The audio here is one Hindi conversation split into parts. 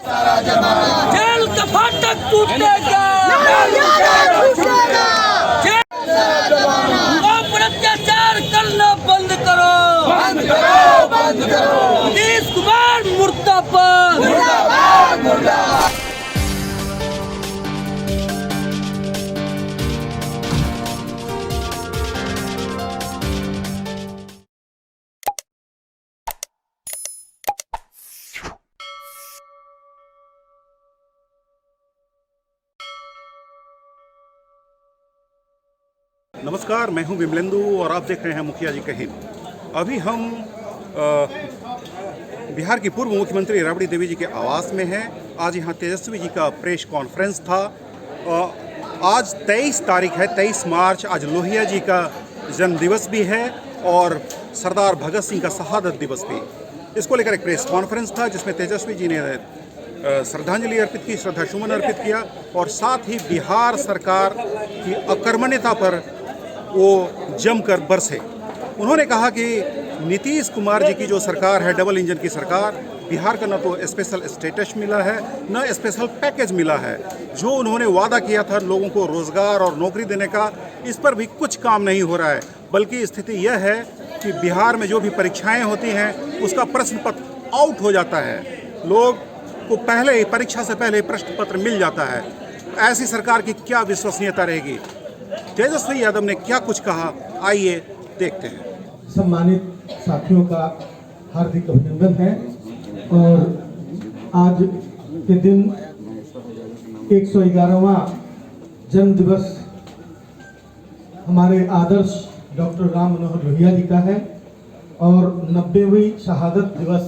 जेल का फाटक टूटेगा, अत्याचार करना बंद करो, नीतीश कुमार मुर्दाबाद। नमस्कार, मैं हूं विमलेंदु और आप देख रहे हैं मुखिया जी का हिंद। अभी हम बिहार की पूर्व मुख्यमंत्री राबड़ी देवी जी के आवास में हैं। आज यहां तेजस्वी जी का प्रेस कॉन्फ्रेंस था। आज 23 तारीख है, 23 मार्च। आज लोहिया जी का जन्मदिवस भी है और सरदार भगत सिंह का शहादत दिवस भी। इसको लेकर एक प्रेस कॉन्फ्रेंस था जिसमें तेजस्वी जी ने श्रद्धांजलि अर्पित की, श्रद्धा सुमन अर्पित किया और साथ ही बिहार सरकार की अकर्मण्यता पर वो जमकर बरसे। उन्होंने कहा कि नीतीश कुमार जी की जो सरकार है, डबल इंजन की सरकार, बिहार का न तो स्पेशल स्टेटस मिला है न स्पेशल पैकेज मिला है। जो उन्होंने वादा किया था लोगों को रोजगार और नौकरी देने का, इस पर भी कुछ काम नहीं हो रहा है। बल्कि स्थिति यह है कि बिहार में जो भी परीक्षाएं होती हैं उसका प्रश्न पत्र आउट हो जाता है। लोग को पहले ही, परीक्षा से पहले प्रश्न पत्र मिल जाता है। ऐसी सरकार की क्या विश्वसनीयता रहेगी? तेजस्वी यादव ने क्या कुछ कहा, आइए देखते हैं। सम्मानित साथियों का हार्दिक अभिनंदन है और आज के दिन 111वां जन्म दिवस हमारे आदर्श डॉक्टर राम मनोहर लोहिया जी का है और 90वीं शहादत दिवस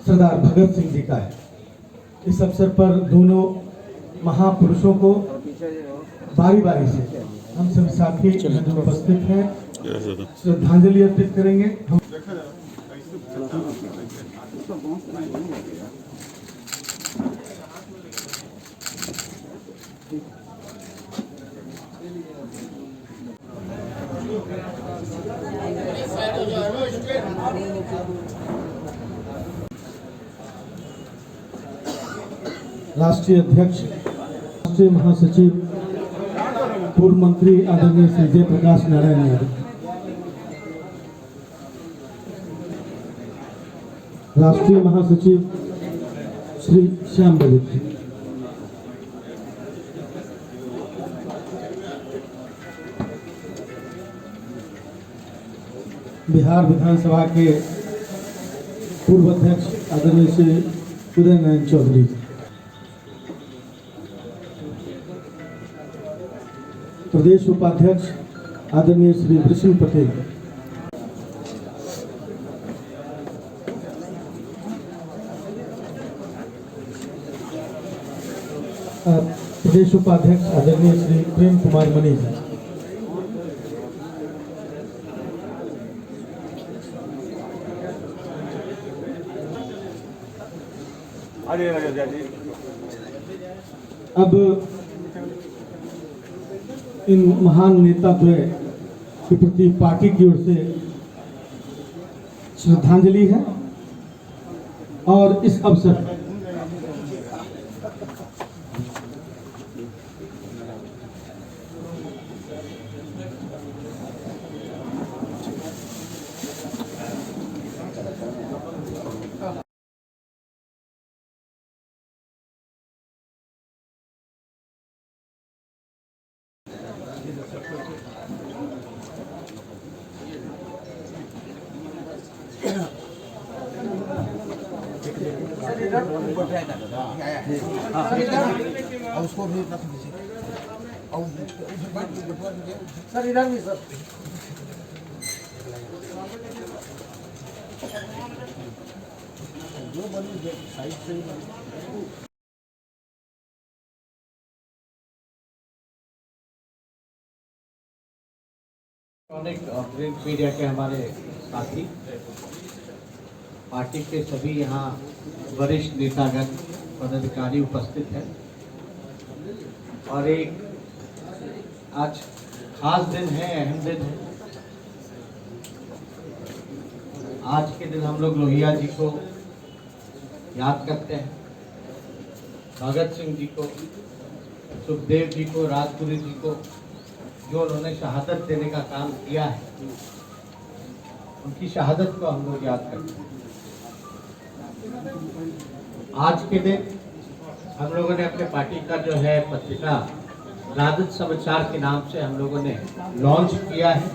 सरदार भगत सिंह जी का है। इस अवसर पर दोनों महापुरुषों को बारी बारी से हम सभी साथी उपस्थित हैं, श्रद्धांजलि अर्पित करेंगे। हम राष्ट्रीय अध्यक्ष, राष्ट्रीय महासचिव, पूर्व मंत्री आदरणीय श्री जयप्रकाश नारायण यादव, राष्ट्रीय महासचिव श्री श्याम बलिक जी, बिहार विधानसभा के पूर्व अध्यक्ष आदरणीय श्री उदय नारायण चौधरी जी, प्रदेश उपाध्यक्ष आदरणीय श्री वृषण पटेल, प्रदेश उपाध्यक्ष आदरणीय श्री प्रेम कुमार मनी जी, अब इन महान नेता द्वय के प्रति पार्टी की ओर से श्रद्धांजलि है और इस अवसर उसको भी सर इधर भी सर जो बनी साइड से प्रिंट मीडिया के हमारे साथी, पार्टी के सभी यहाँ वरिष्ठ नेतागण पदाधिकारी उपस्थित हैं और एक आज खास दिन है, अहम दिन है। आज के दिन हम लोग लोहिया जी को याद करते हैं भगत सिंह जी को, सुखदेव जी को, राजगुरु जी को, जो उन्होंने शहादत देने का काम किया है, उनकी शहादत को हम लोग याद करते हैं। आज के दिन हम लोगों ने अपने पार्टी का जो है पत्रिका राजद समाचार के नाम से हम लोगों ने लॉन्च किया है।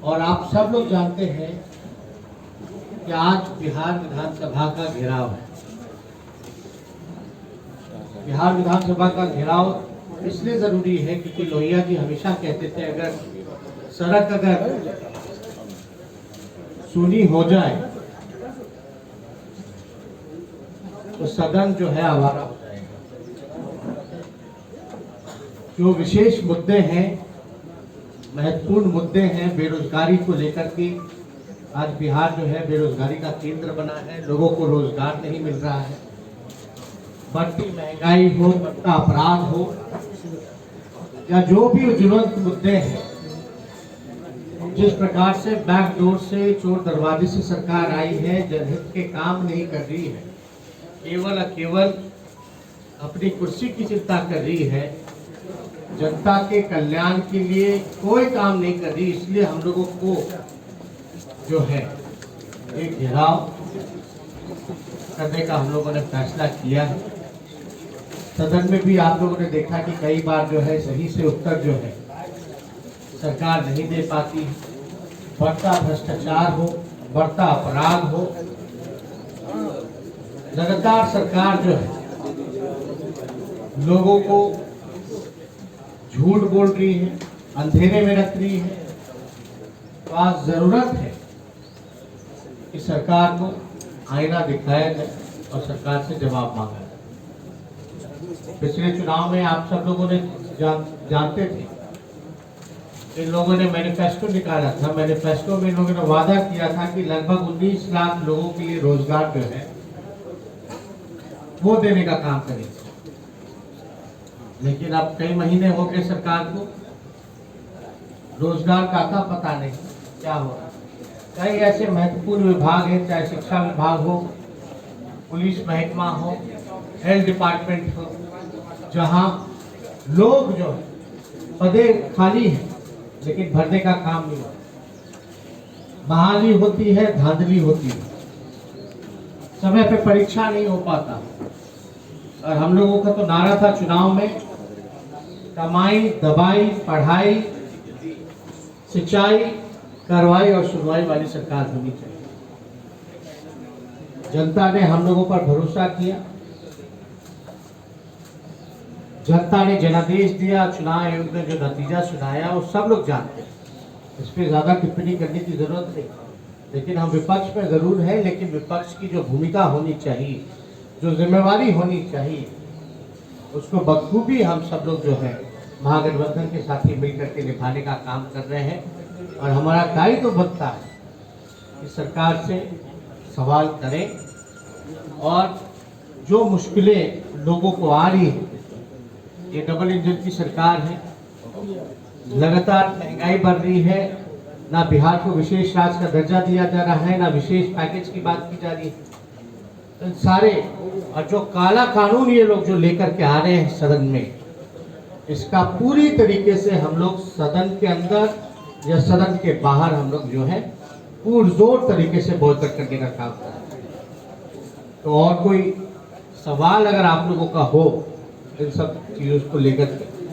और आप सब लोग जानते हैं कि आज बिहार विधानसभा का घेराव है। बिहार विधानसभा का घेराव इसलिए जरूरी है क्योंकि लोहिया जी हमेशा कहते थे अगर सड़क सूनी हो जाए तो सदन जो है आवारा हो जाएगा। जो विशेष मुद्दे हैं, महत्वपूर्ण मुद्दे हैं बेरोजगारी को लेकर के, आज बिहार जो है बेरोजगारी का केंद्र बना है, लोगों को रोजगार नहीं मिल रहा है, बढ़ती महंगाई हो, बढ़ता अपराध हो, या जो भी ज्वलंत मुद्दे हैं, जिस प्रकार से बैकडोर से, चोर दरवाजे से सरकार आई है, जनहित के काम नहीं कर रही है, केवल केवल अपनी कुर्सी की चिंता कर रही है, जनता के कल्याण के लिए कोई काम नहीं कर रही। इसलिए हम लोगों को जो है एक घेराव करने का हम लोगों ने फैसला किया है। सदन में भी आप लोगों ने देखा कि कई बार जो है सही से उत्तर जो है सरकार नहीं दे पाती है। बढ़ता भ्रष्टाचार हो, बढ़ता अपराध हो, लगातार सरकार जो है लोगों को झूठ बोल रही है, अंधेरे में रख रही है। तो आज जरूरत है कि सरकार को आईना दिखाया जाए और सरकार से जवाब मांगा जाए। पिछले चुनाव में आप सब लोगों ने जानते थे, इन लोगों ने मैनिफेस्टो निकाला था। मैनिफेस्टो में इन लोगों ने वादा किया था कि लगभग 19 लाख लोगों के लिए रोजगार जो है वो देने का काम करेंगे। लेकिन अब कई महीने हो गए सरकार को, रोजगार का आता पता नहीं क्या हो रहा। कई ऐसे महत्वपूर्ण विभाग हैं, चाहे शिक्षा विभाग हो, पुलिस महकमा हो, हेल्थ डिपार्टमेंट हो, जहां लोग जो पदे खाली हैं लेकिन भरने का काम नहीं होता। बहाली होती है, धांधली होती है, समय पे परीक्षा नहीं हो पाता। और हम लोगों का तो नारा था चुनाव में, कमाई, दवाई, पढ़ाई, सिंचाई, कार्रवाई और सुनवाई वाली सरकार होनी चाहिए। जनता ने हम लोगों पर भरोसा किया, जनता ने जनादेश दिया, चुनाव आयोग ने जो नतीजा सुनाया वो सब लोग जानते हैं। इस पर ज्यादा टिप्पणी करने की जरूरत नहीं। लेकिन हम विपक्ष में जरूर है, लेकिन विपक्ष की जो भूमिका होनी चाहिए, जो जिम्मेवारी होनी चाहिए, उसको बखूबी हम सब लोग जो है महागठबंधन के साथी मिलकर के निभाने का काम कर रहे हैं। और हमारा दायित्व तो बनता है कि सरकार से सवाल करें और जो मुश्किलें लोगों को आ रही है, ये डबल इंजन की सरकार है, लगातार महंगाई बढ़ रही है, ना बिहार को विशेष राज्य का दर्जा दिया जा रहा है, ना विशेष पैकेज की बात की जा रही है। तो सारे और जो काला कानून ये लोग जो लेकर के आ रहे हैं सदन में, इसका पूरी तरीके से हम लोग सदन के अंदर या सदन के बाहर हम लोग जो है पुरजोर तरीके से बॉयकॉट करने का काम कर रहे हैं। तो और कोई सवाल अगर आप लोगों का हो इन सब चीजों को लेकर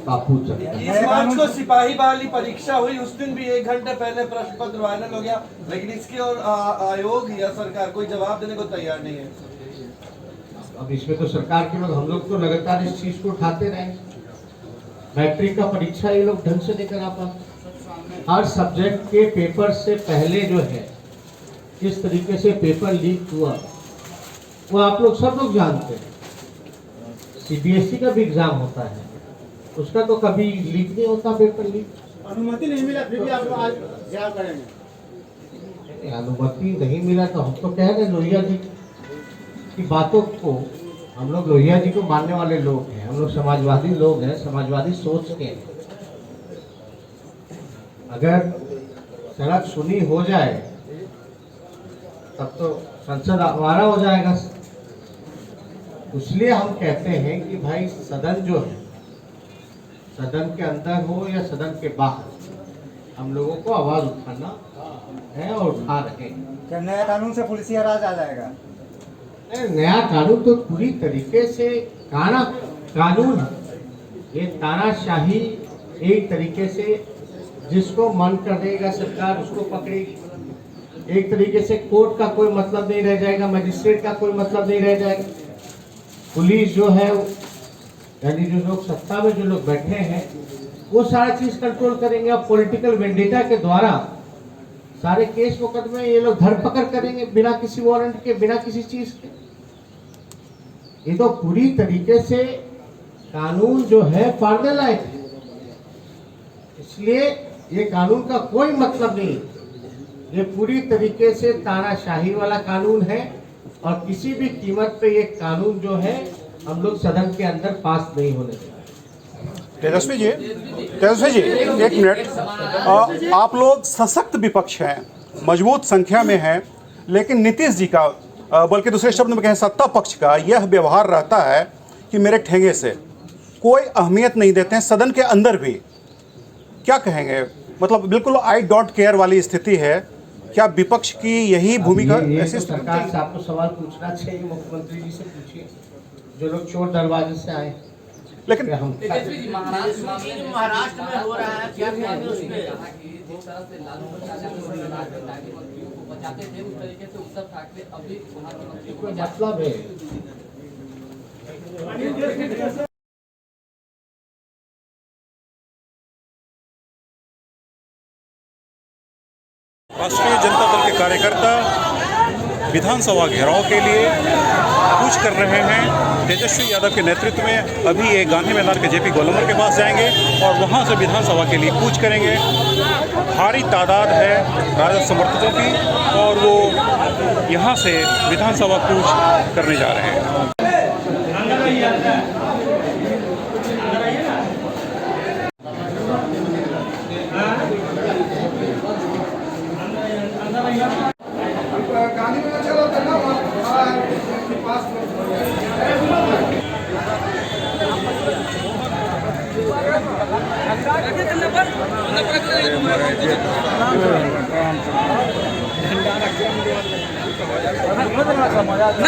आप पूछ सकते हैं। 30 मार्च को सिपाही बहाली परीक्षा हुई, उस दिन भी 1 घंटे पहले प्रश्न पत्र वायरल हो गया, लेकिन इसकी और आयोग या सरकार कोई जवाब देने को तैयार नहीं है। अब इसमें तो सरकार के लोग, हम लोग तो लगातार इस चीज को उठाते रहे। मैट्रिक का परीक्षा ये लोग ढंग से नहीं करा पाते। हर सब्जेक्ट के पेपर से पहले जो है किस तरीके से पेपर लीक हुआ वो आप लोग सब लोग जानते हैं। सीबीएसई का भी एग्जाम होता है, उसका तो कभी लीक नहीं होता पेपर लीक। अनुमति नहीं मिला फिर भी आप लोग आज क्या करेंगे? अनुमति नहीं मिला तो हम तो कह रहे लोहिया जी की बातों को, हम लोग लोहिया जी को मानने वाले लोग हैं, हम लोग समाजवादी लोग हैं, समाजवादी सोच के हैं। अगर सड़क सुनी हो जाए तब तो संसद हमारा हो जाएगा। इसलिए हम कहते हैं कि भाई सदन जो है, सदन के अंदर हो या सदन के बाहर, हम लोगों को आवाज उठाना है और उठा रहे हैं। क्या नया कानून से पुलिसिया राज आ जाएगा? नया कानून तो पूरी तरीके से कानून है। ये तानाशाही एक तरीके से जिसको मन करेगा सरकार उसको पकड़ेगी। एक तरीके से कोर्ट का कोई मतलब नहीं रह जाएगा, मजिस्ट्रेट का कोई मतलब नहीं रह जाएगा। पुलिस जो है यानी जो लोग सत्ता में जो लोग बैठे हैं वो सारा चीज कंट्रोल करेंगे और पॉलिटिकल वेंडेटा के द्वारा सारे केस मुकदमे ये लोग धरपकड़ करेंगे बिना किसी वारंट के, बिना किसी चीज के। ये तो पूरी तरीके से कानून जो है फाड़ने लायक है। इसलिए ये कानून का कोई मतलब नहीं, ये पूरी तरीके से तानाशाही वाला कानून है और किसी भी कीमत पे ये कानून जो है हम लोग सदन के अंदर पास नहीं होने देंगे। तेजस्वी जी, एक मिनट। आप लोग सशक्त विपक्ष हैं, मजबूत संख्या में हैं, लेकिन नीतीश जी का, बल्कि दूसरे शब्द में कहें सत्ता पक्ष का यह व्यवहार रहता है कि मेरे ठेंगे से कोई अहमियत नहीं देते हैं सदन के अंदर भी। क्या कहेंगे? मतलब बिल्कुल आई डोंट केयर वाली स्थिति है। क्या विपक्ष की यही भूमिका? ऐसे सरकार से आपको सवाल पूछना चाहिए, मुख्यमंत्री जी से पूछिए, जो लोग चोर दरवाजे से आए। लेकिन महाराष्ट्र में हो रहा है, क्या कहेंगे उस पे? जिस तरह से लालू प्रसाद मंत्रियों को बचाते थे उस तरीके से उद्धव ठाकरे अभी मंत्रियों को मतलब है राष्ट्रीय जनता दल के कार्यकर्ता विधानसभा घेराव के लिए कूच कर रहे हैं। तेजस्वी यादव के नेतृत्व में अभी ये गांधी मैदान के जेपी गोलंबर के पास जाएंगे और वहां से विधानसभा के लिए कूच करेंगे। भारी तादाद है राजद समर्थकों की और वो यहां से विधानसभा कूच करने जा रहे हैं।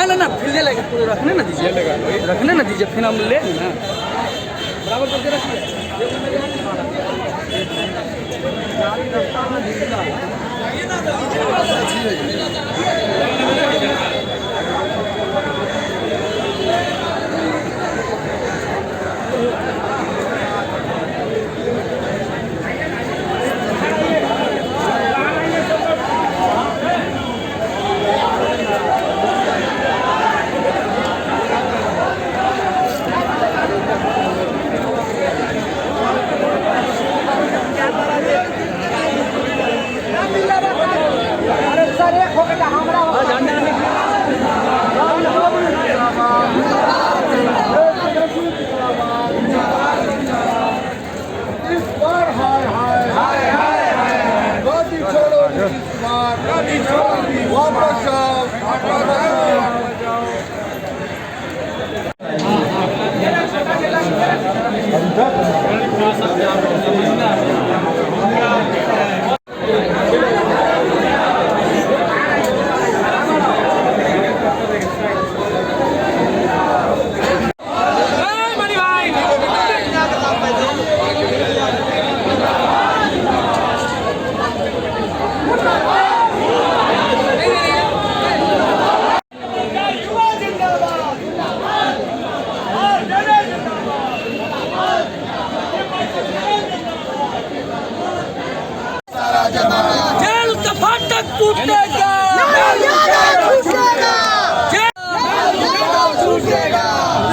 ना फिर ले पूरे रखने ना दीजिए, फिर हम ले ना बराबर करके रखिए। जेल का फाटक टूटेगा,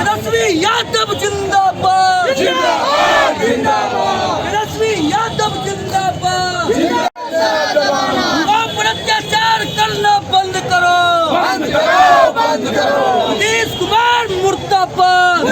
तेजस्वी यादव जिंदाबाद, तेजस्वी यादव जिंदाबाद। आप अत्याचार करना बंद करो, नीतीश कुमार मुर्दाबाद।